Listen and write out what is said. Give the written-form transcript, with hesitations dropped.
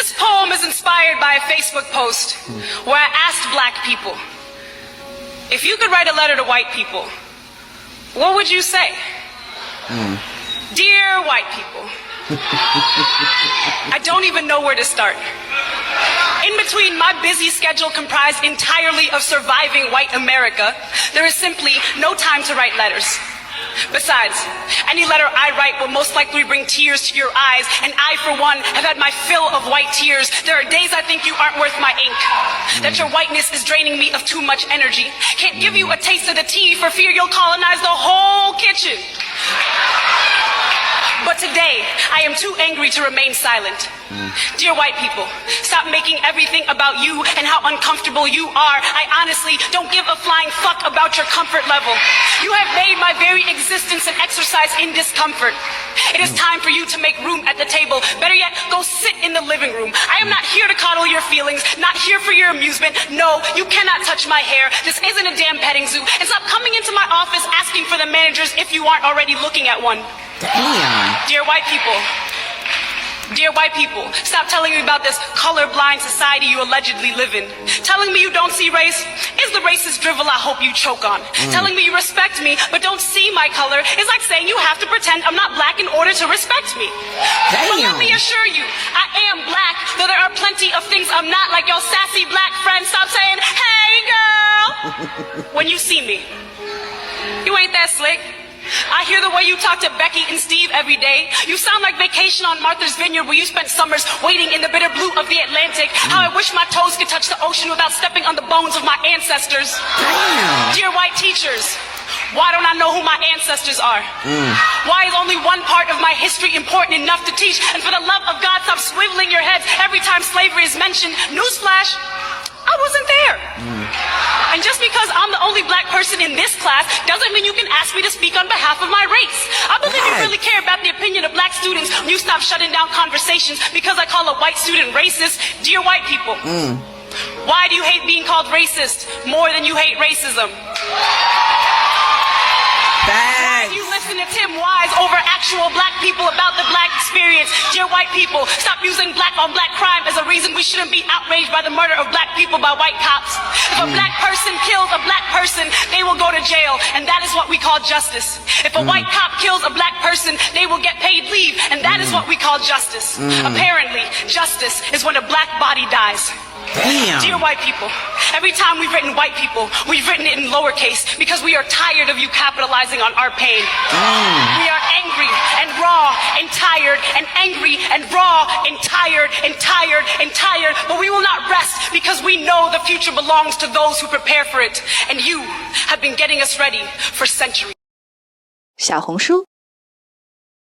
This poem is inspired by a Facebook post where I asked black people, if you could write a letter to white people, what would you say? Dear white people, I don't even know where to start. In between my busy schedule comprised entirely of surviving white America, there is simply no time to write letters. Besides, any letter I write will most likely bring tears to your eyes, and I, for one, have had my fill of white tears. There are days I think you aren't worth my ink, that your whiteness is draining me of too much energy. Can't give you a taste of the tea for fear you'll colonize the whole kitchen. But today, I am too angry to remain silent. Dear white people, stop making everything about you and how uncomfortable you are. I honestly don't give a flying fuck about your comfort level. You have made my very existence an exercise in discomfort. It is time for you to make room at the table. Better yet, go sit in the living room. I am not here to coddle your feelings, not here for your amusement. No, you cannot touch my hair. This isn't a damn petting zoo. And stop coming into my office asking for the managers if you aren't already looking at one. Damn. Dear white people, stop telling me about this colorblind society you allegedly live in. Telling me you don't see race is the racist drivel I hope you choke on. Telling me you respect me but don't see my color is like saying you have to pretend I'm not black in order to respect me. But let me assure you, I am black, though there are plenty of things I'm not, like your sassy black friend. Stop saying, hey girl, when you see me. You ain't that slick. I hear the way you talk to Becky and Steve every day. You sound like Vacation on Martha's Vineyard, where you spent summers waiting in the bitter blue of the Atlantic. How I wish my toes could touch the ocean without stepping on the bones of my ancestors. Damn. Dear white teachers, why don't I know who my ancestors are? Why is only one part of my history important enough to teach? And for the love of God, stop swiveling your heads every time slavery is mentioned. Newsflash, I wasn't there. And just because I'm the only black person in this class doesn't mean you can ask me to speak on behalf of my race. I believe you really care about the opinion of black students when you stop shutting down conversations because I call a white student racist. Dear white people, why do you hate being called racist more than you hate racism? Why do you listen to Tim Wise over actual black people about the black experience? Dear white people, stop using black on black crime as a reason we shouldn't be outraged by the murder of black people by white cops. If a black person kills a black person, they will go to jail, and that is what we call justice. If a white cop kills a black person, they will get paid leave, and that is what we call justice. Apparently, justice is when a black body dies. Damn. Dear white people, every time we've written white people, we've written it in lowercase because we are tired of you capitalizing on our pain. We are angry and raw and tired and angry and raw and tired and tired and tired, but we will not rest because we know the future belongs to those who prepare for it, and you have been getting us ready for centuries. 小红书